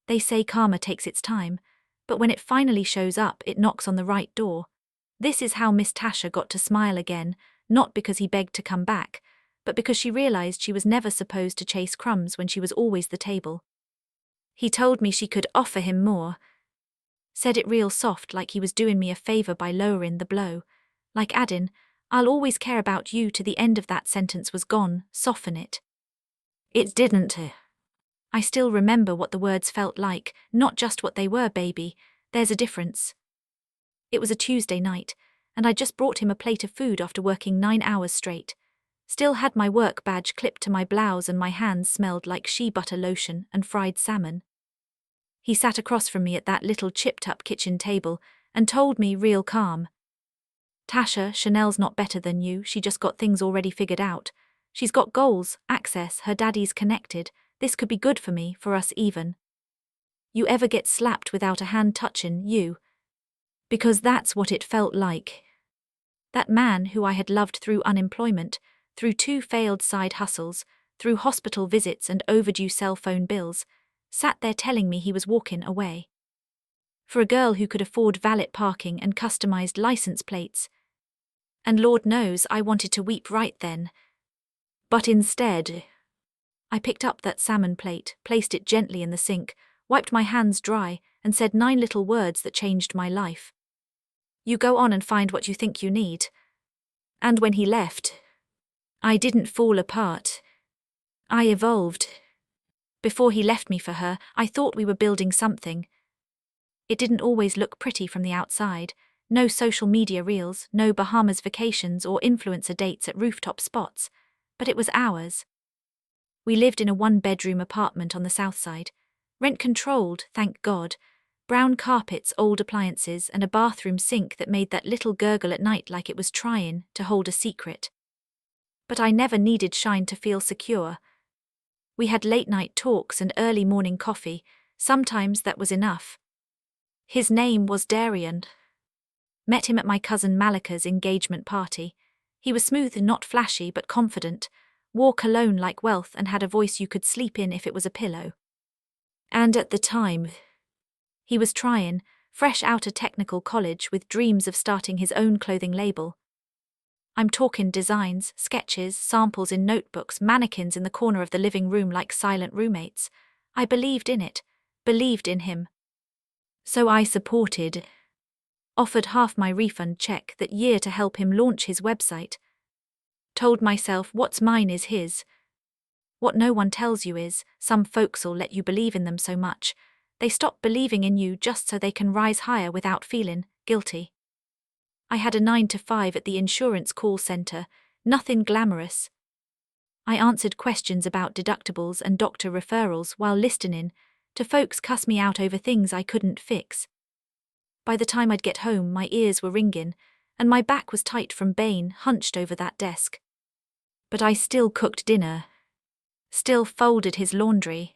They say karma takes its time, but when it finally shows up, it knocks on the right door. This is how Miss Tasha got to smile again, not because he begged to come back, but because she realized she was never supposed to chase crumbs when she was always the table. He told me she could offer him more. Said it real soft, like he was doing me a favor by lowering the blow. Like adding, "I'll always care about you," to the end of that sentence was gone, soften it. It didn't. I still remember what the words felt like, not just what they were, baby. There's a difference. It was a Tuesday night, and I just brought him a plate of food after working 9 hours straight. Still had my work badge clipped to my blouse and my hands smelled like shea butter lotion and fried salmon. He sat across from me at that little chipped-up kitchen table and told me real calm, "Tasha, Chanel's not better than you, she just got things already figured out. She's got goals, access, her daddy's connected. This could be good for me, for us even. You ever get slapped without a hand touching you?" Because that's what it felt like. That man who I had loved through unemployment, through 2 failed side hustles, through hospital visits and overdue cell phone bills, sat there telling me he was walking away. For a girl who could afford valet parking and customized license plates. And Lord knows I wanted to weep right then. But instead, I picked up that salmon plate, placed it gently in the sink, wiped my hands dry, and said 9 little words that changed my life. You go on and find what you think you need. And when he left, I didn't fall apart. I evolved. Before he left me for her, I thought we were building something. It didn't always look pretty from the outside. No social media reels, no Bahamas vacations or influencer dates at rooftop spots. But it was ours. We lived in a 1-bedroom apartment on the south side. Rent-controlled, thank God. Brown carpets, old appliances, and a bathroom sink that made that little gurgle at night like it was trying to hold a secret. But I never needed Shine to feel secure. We had late-night talks and early morning coffee. Sometimes that was enough. His name was Darian. Met him at my cousin Malika's engagement party. He was smooth and not flashy but confident, wore cologne like wealth and had a voice you could sleep in if it was a pillow. And at the time, he was trying, fresh out of technical college with dreams of starting his own clothing label. I'm talking designs, sketches, samples in notebooks, mannequins in the corner of the living room like silent roommates. I believed in it, believed in him. So I supported. Offered half my refund check that year to help him launch his website. Told myself what's mine is his. What no one tells you is, some folks'll let you believe in them so much, they stop believing in you just so they can rise higher without feeling guilty. I had a 9 to 5 at the insurance call center, nothing glamorous. I answered questions about deductibles and doctor referrals while listening to folks cuss me out over things I couldn't fix. By the time I'd get home, my ears were ringing, and my back was tight from Bane hunched over that desk. But I still cooked dinner. Still folded his laundry.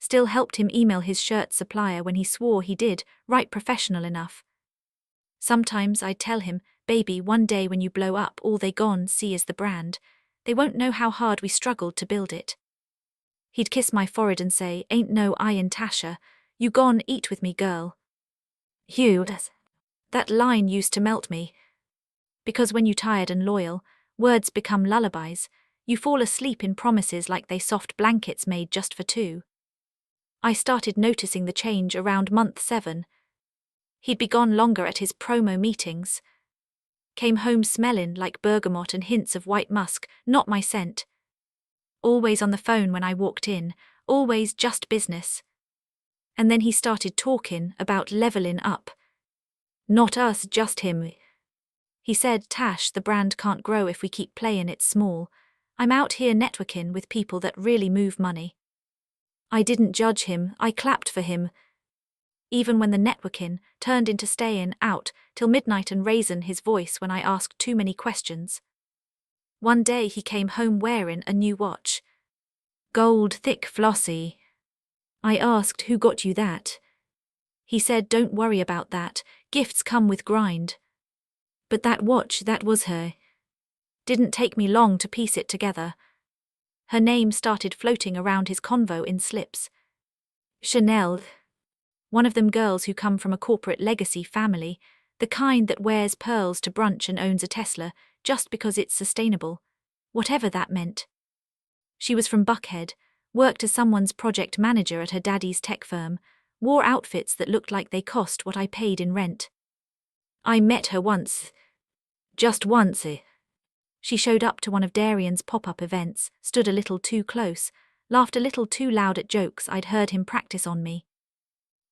Still helped him email his shirt supplier when he swore he did, right professional enough. Sometimes I'd tell him, "Baby, one day when you blow up, all they gon' see is the brand. They won't know how hard we struggled to build it." He'd kiss my forehead and say, "Ain't no I in Tasha, you gon' eat with me, girl." Hugh, that line used to melt me. Because when you're tired and loyal, words become lullabies. You fall asleep in promises like they soft blankets made just for two. I started noticing the change around month 7. He'd be gone longer at his promo meetings. Came home smelling like bergamot and hints of white musk, not my scent. Always on the phone when I walked in, always just business. And then he started talking about leveling up. Not us, just him. He said, "Tash, the brand can't grow if we keep playing it small. I'm out here networking with people that really move money." I didn't judge him, I clapped for him. Even when the networking turned into staying out till midnight and raising his voice when I asked too many questions. One day he came home wearing a new watch. Gold, thick, flossy. I asked, "Who got you that?" He said, "Don't worry about that, gifts come with grind." But that watch, that was her. Didn't take me long to piece it together. Her name started floating around his convo in slips. Chanel. One of them girls who come from a corporate legacy family, the kind that wears pearls to brunch and owns a Tesla just because it's sustainable, whatever that meant. She was from Buckhead, worked as someone's project manager at her daddy's tech firm, wore outfits that looked like they cost what I paid in rent. I met her once. Just once. She showed up to one of Darian's pop-up events, stood a little too close, laughed a little too loud at jokes I'd heard him practice on me.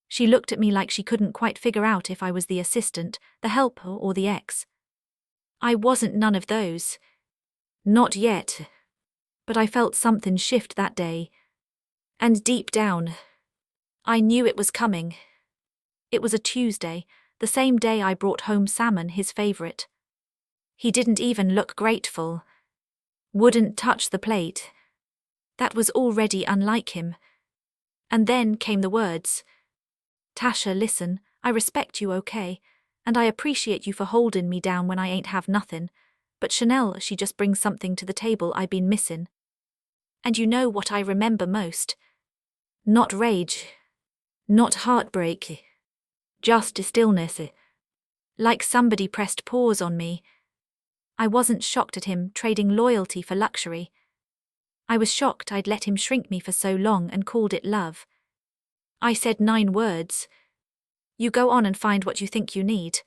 She looked at me like she couldn't quite figure out if I was the assistant, the helper, or the ex. I wasn't none of those. Not yet. But I felt something shift that day. And deep down, I knew it was coming. It was a Tuesday, the same day I brought home salmon, his favorite. He didn't even look grateful. Wouldn't touch the plate. That was already unlike him. And then came the words. Tasha, listen, I respect you, okay, and I appreciate you for holding me down when I ain't have nothing, but Chanel, she just brings something to the table I been missing. And you know what I remember most? Not rage. Not heartbreak. Just stillness. Like somebody pressed pause on me. I wasn't shocked at him trading loyalty for luxury. I was shocked I'd let him shrink me for so long and called it love. I said 9 words. You go on and find what you think you need.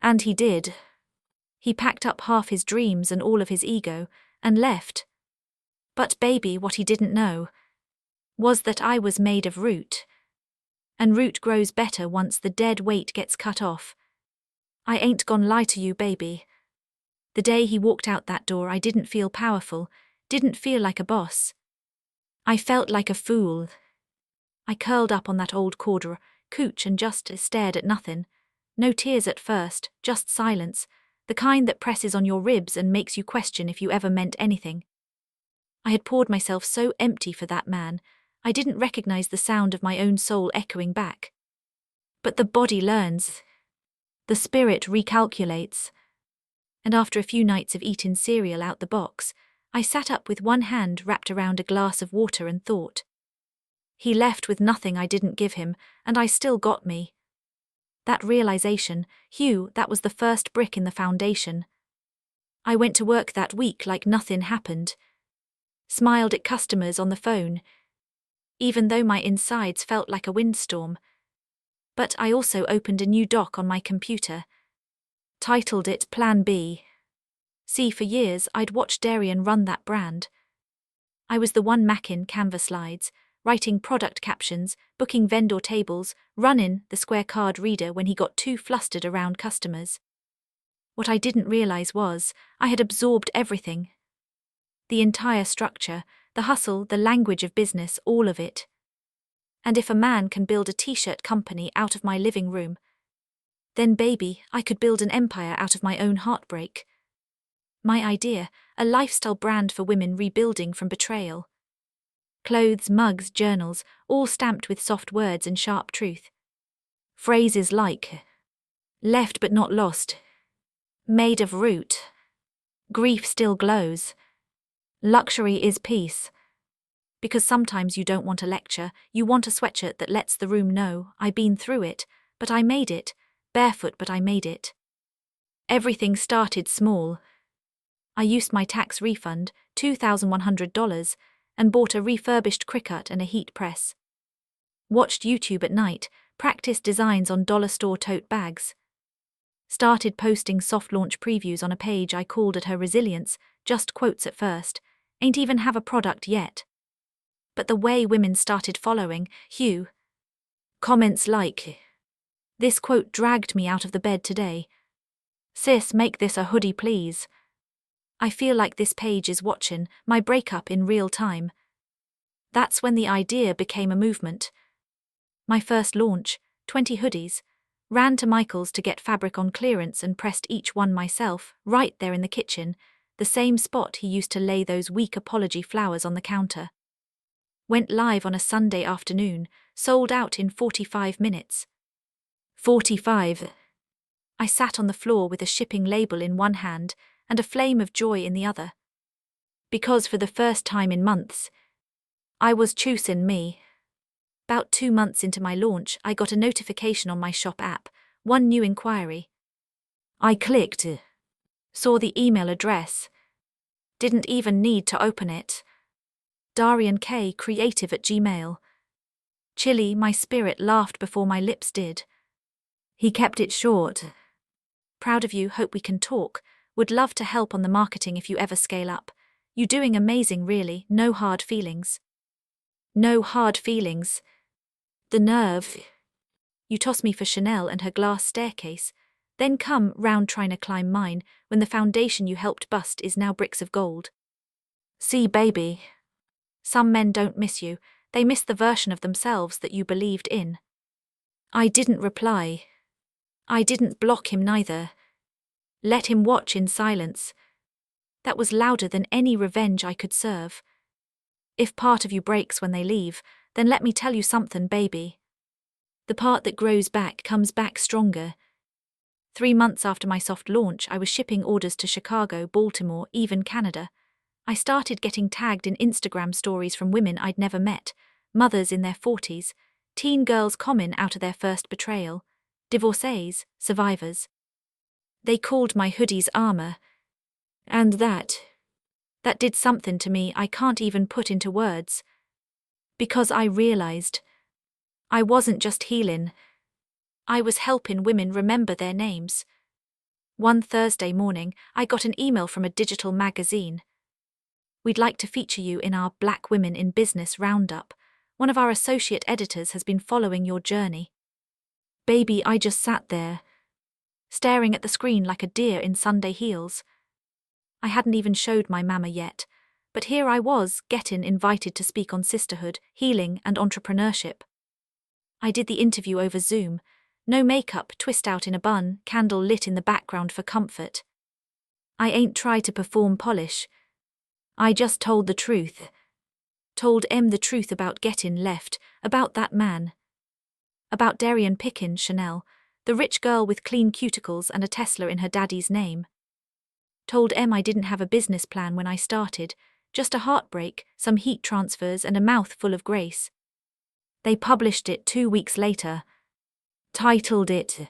And he did. He packed up half his dreams and all of his ego, and left. But baby, what he didn't know was that I was made of root. And root grows better once the dead weight gets cut off. I ain't gon' lie to you, baby. The day he walked out that door I didn't feel powerful, didn't feel like a boss. I felt like a fool. I curled up on that old corduroy couch and just stared at nothing. No tears at first, just silence, the kind that presses on your ribs and makes you question if you ever meant anything. I had poured myself so empty for that man, I didn't recognize the sound of my own soul echoing back. But the body learns. The spirit recalculates. And after a few nights of eating cereal out the box, I sat up with one hand wrapped around a glass of water and thought. He left with nothing I didn't give him, and I still got me. That realization, Hugh, that was the first brick in the foundation. I went to work that week like nothing happened. Smiled at customers on the phone, even though my insides felt like a windstorm. But I also opened a new doc on my computer. Titled it Plan B. See, for years I'd watched Darian run that brand. I was the one macking Canva slides, writing product captions, booking vendor tables, running the square card reader when he got too flustered around customers. What I didn't realize was, I had absorbed everything. The entire structure, the hustle, the language of business, all of it. And if a man can build a t-shirt company out of my living room, then baby, I could build an empire out of my own heartbreak. My idea, a lifestyle brand for women rebuilding from betrayal. Clothes, mugs, journals, all stamped with soft words and sharp truth. Phrases like, left but not lost, made of root, grief still glows, luxury is peace. Because sometimes you don't want a lecture, you want a sweatshirt that lets the room know, I've been through it, but I made it, barefoot but I made it. Everything started small. I used my tax refund, $2,100, and bought a refurbished Cricut and a heat press. Watched YouTube at night, practiced designs on dollar store tote bags. Started posting soft launch previews on a page I called at her resilience, just quotes at first, ain't even have a product yet. But the way women started following, Hugh. Comments like, this quote dragged me out of the bed today. Sis, make this a hoodie please. I feel like this page is watching my breakup in real time. That's when the idea became a movement. My first launch, 20 hoodies, ran to Michael's to get fabric on clearance and pressed each one myself, right there in the kitchen, the same spot he used to lay those weak apology flowers on the counter. Went live on a Sunday afternoon, sold out in 45 minutes. 45. I sat on the floor with a shipping label in one hand and a flame of joy in the other. Because for the first time in months, I was choosing me. About 2 months into my launch, I got a notification on my shop app, one new inquiry. I clicked, saw the email address, didn't even need to open it. Darian K. Creative at Gmail. Chilly, my spirit laughed before my lips did. He kept it short. Proud of you, hope we can talk. Would love to help on the marketing if you ever scale up. You doing amazing really, no hard feelings. No hard feelings. The nerve. You toss me for Chanel and her glass staircase, then come round trying to climb mine when the foundation you helped bust is now bricks of gold. See, baby. Some men don't miss you, they miss the version of themselves that you believed in. I didn't reply. I didn't block him neither. Let him watch in silence. That was louder than any revenge I could serve. If part of you breaks when they leave, then let me tell you something, baby. The part that grows back comes back stronger. 3 months after my soft launch, I was shipping orders to Chicago, Baltimore, even Canada. I started getting tagged in Instagram stories from women I'd never met, mothers in their 40s, teen girls common out of their first betrayal, divorcees, survivors. They called my hoodies armor. And that did something to me I can't even put into words. Because I realized I wasn't just healing, I was helping women remember their names. One Thursday morning, I got an email from a digital magazine. We'd like to feature you in our Black Women in Business Roundup. One of our associate editors has been following your journey. Baby, I just sat there, staring at the screen like a deer in Sunday heels. I hadn't even showed my mama yet, but here I was, getting invited to speak on sisterhood, healing, and entrepreneurship. I did the interview over Zoom. No makeup, twist out in a bun, candle lit in the background for comfort. I ain't try to perform polish. I just told the truth. Told the truth about getting left, about that man. About Darian pickin' Chanel, the rich girl with clean cuticles and a Tesla in her daddy's name. Told I didn't have a business plan when I started, just a heartbreak, some heat transfers and a mouth full of grace. They published it 2 weeks later. Titled it,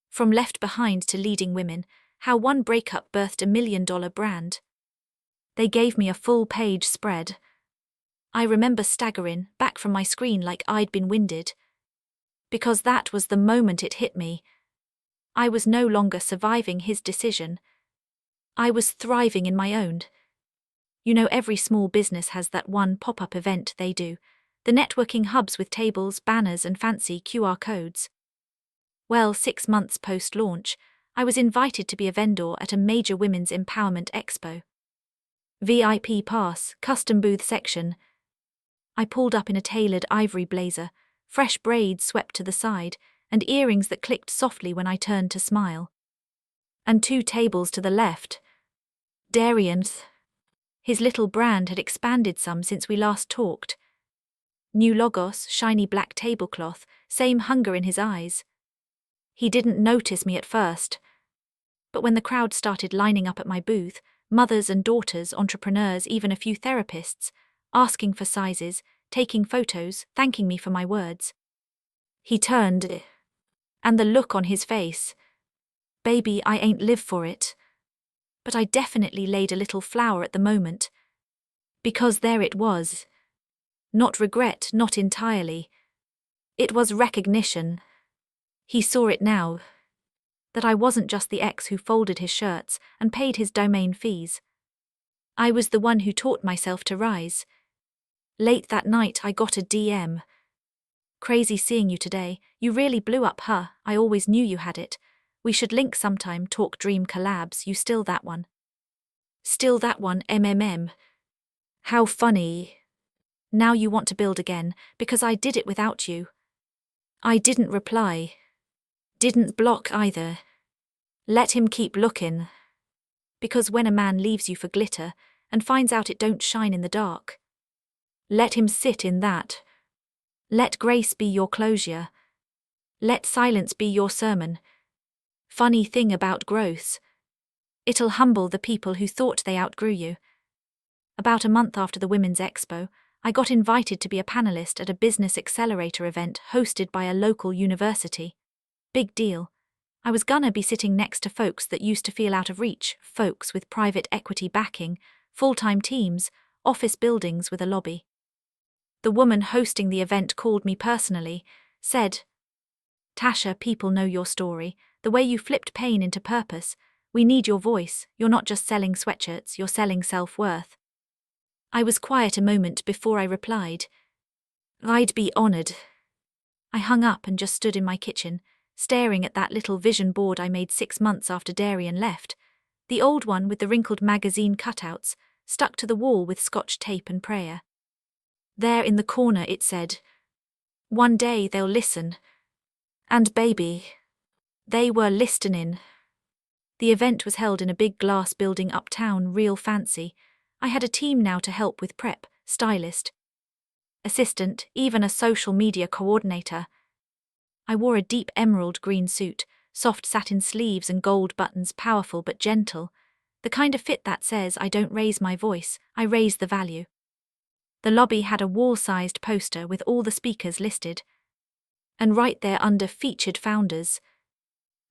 From Left Behind to Leading Women, How One Breakup Birthed a $1 Million Brand. They gave me a full-page spread. I remember staggering back from my screen like I'd been winded. Because that was the moment it hit me. I was no longer surviving his decision. I was thriving in my own. You know, every small business has that one pop-up event they do. The networking hubs with tables, banners and fancy QR codes. Well, 6 months post-launch, I was invited to be a vendor at a major women's empowerment expo. VIP pass, custom booth section. I pulled up in a tailored ivory blazer, fresh braids swept to the side, and earrings that clicked softly when I turned to smile. And 2 tables to the left. Darian's. His little brand had expanded some since we last talked. New logos, shiny black tablecloth, same hunger in his eyes. He didn't notice me at first. But when the crowd started lining up at my booth, mothers and daughters, entrepreneurs, even a few therapists, asking for sizes, taking photos, thanking me for my words. He turned, and the look on his face. Baby, I ain't live for it. But I definitely laid a little flower at the moment. Because there it was. Not regret, not entirely. It was recognition. He saw it now. That I wasn't just the ex who folded his shirts and paid his domain fees. I was the one who taught myself to rise. Late that night I got a DM. Crazy seeing you today, you really blew up, huh? I always knew you had it. We should link sometime, talk dream collabs, you still that one. Still that one, MMM. How funny. Now you want to build again, because I did it without you. I didn't reply. Didn't block either. Let him keep looking. Because when a man leaves you for glitter and finds out it don't shine in the dark, let him sit in that. Let grace be your closure. Let silence be your sermon. Funny thing about growth. It'll humble the people who thought they outgrew you. About a month after the Women's Expo, I got invited to be a panelist at a business accelerator event hosted by a local university. Big deal. I was gonna be sitting next to folks that used to feel out of reach, folks with private equity backing, full-time teams, office buildings with a lobby. The woman hosting the event called me personally, said, "Tasha, people know your story, the way you flipped pain into purpose. We need your voice, you're not just selling sweatshirts, you're selling self-worth." I was quiet a moment before I replied, "I'd be honored." I hung up and just stood in my kitchen, staring at that little vision board I made 6 months after Darian left, the old one with the wrinkled magazine cutouts, stuck to the wall with scotch tape and prayer. There in the corner it said, "One day they'll listen." And baby, they were listening. The event was held in a big glass building uptown, real fancy. I had a team now to help with prep, stylist, assistant, even a social media coordinator. I wore a deep emerald green suit, soft satin sleeves and gold buttons, powerful but gentle, the kind of fit that says I don't raise my voice, I raise the value. The lobby had a wall-sized poster with all the speakers listed. And right there under featured founders,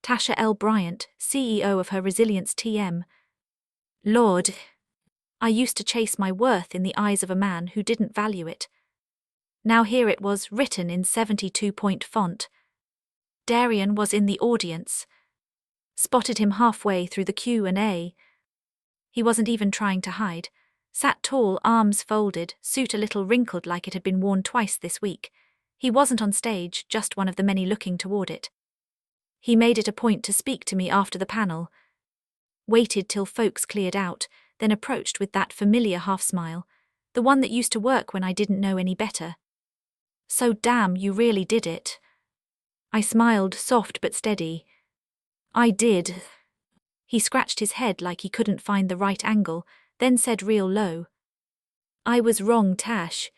Tasha L. Bryant, CEO of her Resilience TM. Lord, I used to chase my worth in the eyes of a man who didn't value it. Now here it was, written in 72-point font. Darian was in the audience. Spotted him halfway through the Q&A. He wasn't even trying to hide. Sat tall, arms folded, suit a little wrinkled like it had been worn twice this week. He wasn't on stage, just one of the many looking toward it. He made it a point to speak to me after the panel. Waited till folks cleared out, then approached with that familiar half-smile, the one that used to work when I didn't know any better. "So damn, you really did it." I smiled, soft but steady. "I did." He scratched his head like he couldn't find the right angle, then said real low, "I was wrong, Tash."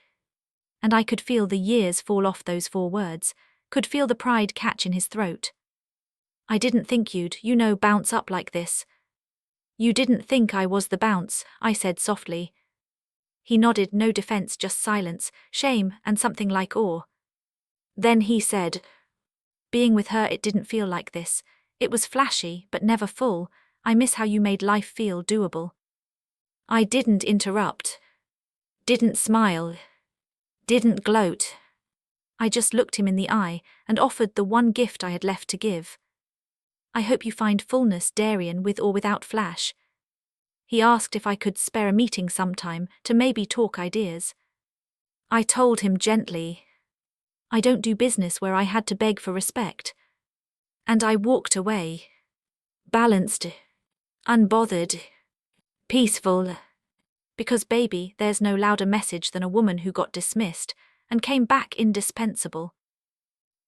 And I could feel the years fall off those 4 words, could feel the pride catch in his throat. "I didn't think you'd, bounce up like this." "You didn't think I was the bounce," I said softly. He nodded, no defense, just silence, shame, and something like awe. Then he said, "Being with her, it didn't feel like this. It was flashy, but never full. I miss how you made life feel doable." I didn't interrupt. Didn't smile. Didn't gloat. I just looked him in the eye and offered the one gift I had left to give. "I hope you find fullness, Darian, with or without Flash." He asked if I could spare a meeting sometime to maybe talk ideas. I told him gently, I don't do business where I had to beg for respect. And I walked away. Balanced. Unbothered. Peaceful. Because baby, there's no louder message than a woman who got dismissed and came back indispensable.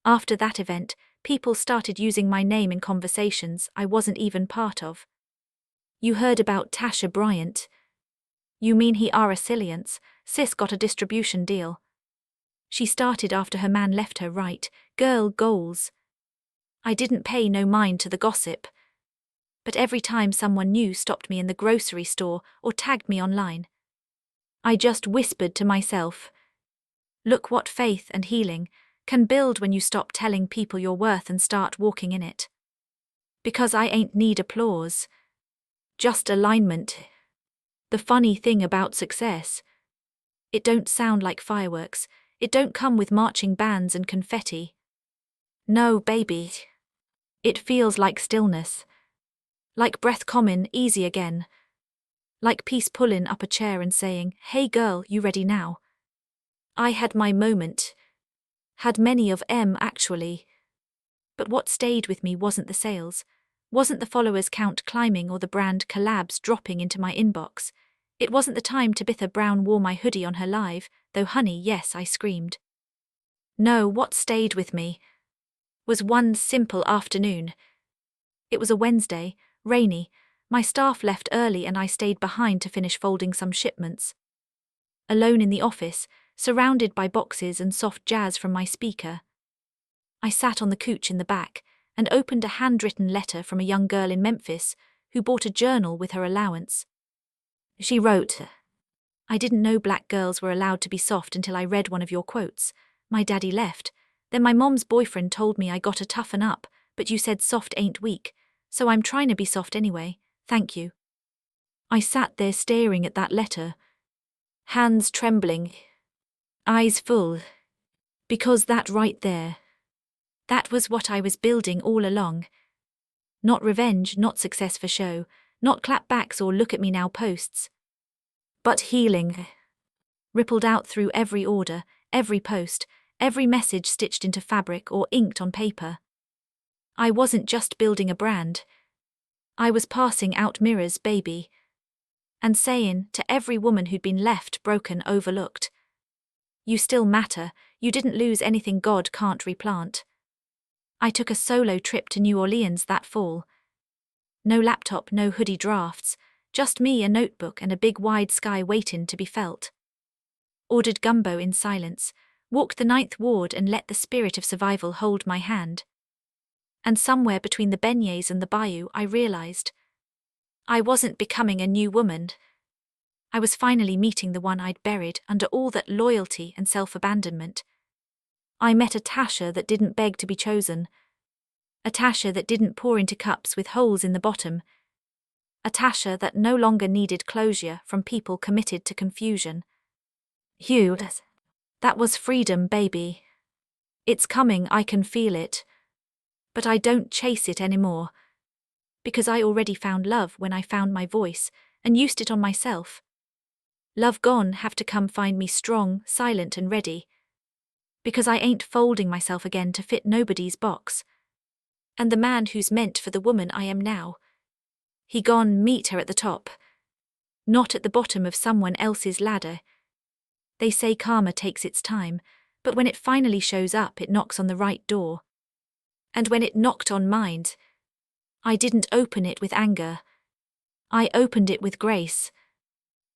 After that event, people started using my name in conversations I wasn't even part of. "You heard about Tasha Bryant?" "You mean he are a Resilience? Sis got a distribution deal." She started after her man left her, right? Girl goals. I didn't pay no mind to the gossip. But every time someone new stopped me in the grocery store or tagged me online, I just whispered to myself, look what faith and healing can build when you stop telling people your worth and start walking in it. Because I ain't need applause. Just alignment. The funny thing about success, it don't sound like fireworks, it don't come with marching bands and confetti. No, baby. It feels like stillness. Like breath common, easy again. Like peace pulling up a chair and saying, "Hey girl, you ready now?" I had my moment. Had many of 'em actually. But what stayed with me wasn't the sales, wasn't the followers count climbing or the brand collabs dropping into my inbox. It wasn't the time Tabitha Brown wore my hoodie on her live, though honey, yes, I screamed. No, what stayed with me was one simple afternoon. It was a Wednesday, rainy. My staff left early and I stayed behind to finish folding some shipments. Alone in the office, surrounded by boxes and soft jazz from my speaker, I sat on the couch in the back and opened a handwritten letter from a young girl in Memphis who bought a journal with her allowance. She wrote, I didn't know black girls were allowed to be soft until I read one of your quotes. My daddy left. Then my mom's boyfriend told me I gotta toughen up, but you said soft ain't weak, so I'm trying to be soft anyway, thank you. I sat there staring at that letter, hands trembling, eyes full. Because that right there, that was what I was building all along. Not revenge, not success for show, not clapbacks or look at me now posts. But healing. Rippled out through every order, every post, every message stitched into fabric or inked on paper. I wasn't just building a brand. I was passing out mirrors, baby. And saying to every woman who'd been left, broken, overlooked, you still matter, you didn't lose anything God can't replant. I took a solo trip to New Orleans that fall. No laptop, no hoodie drafts, just me, a notebook and a big wide sky waiting to be felt. Ordered gumbo in silence, walked the 9th ward and let the spirit of survival hold my hand. And somewhere between the beignets and the bayou I realized I wasn't becoming a new woman. I was finally meeting the one I'd buried under all that loyalty and self-abandonment. I met a Tasha that didn't beg to be chosen. A Tasha that didn't pour into cups with holes in the bottom. A Tasha that no longer needed closure from people committed to confusion. Hugh, that was freedom, baby. It's coming, I can feel it. But I don't chase it anymore. Because I already found love when I found my voice and used it on myself. Love gone, have to come find me strong, silent and ready. Because I ain't folding myself again to fit nobody's box. And the man who's meant for the woman I am now, he gone meet her at the top, not at the bottom of someone else's ladder. They say karma takes its time, but when it finally shows up it knocks on the right door. And when it knocked on mine, I didn't open it with anger. I opened it with grace.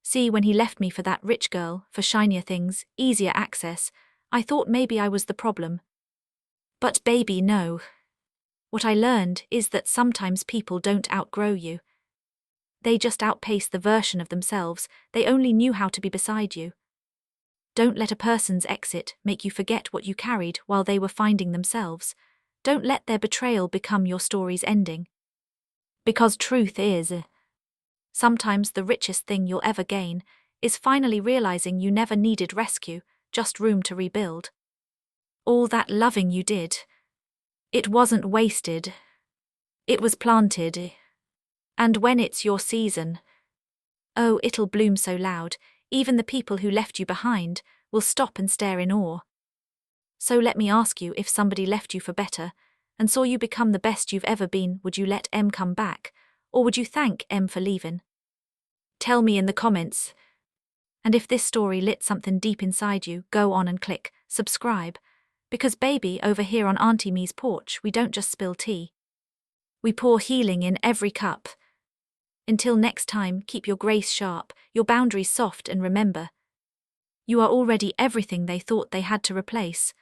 See, when he left me for that rich girl, for shinier things, easier access, I thought maybe I was the problem. But baby, no. What I learned is that sometimes people don't outgrow you. They just outpace the version of themselves they only knew how to be beside you. Don't let a person's exit make you forget what you carried while they were finding themselves. Don't let their betrayal become your story's ending. Because truth is, sometimes the richest thing you'll ever gain is finally realizing you never needed rescue, just room to rebuild. All that loving you did, it wasn't wasted. It was planted. And when it's your season, oh, it'll bloom so loud, even the people who left you behind will stop and stare in awe. So let me ask you, if somebody left you for better and saw you become the best you've ever been, would you let M come back, or would you thank M for leaving? Tell me in the comments. And if this story lit something deep inside you, go on and click subscribe. Because baby, over here on Auntie Me's porch, we don't just spill tea. We pour healing in every cup. Until next time, keep your grace sharp, your boundaries soft, and remember, you are already everything they thought they had to replace.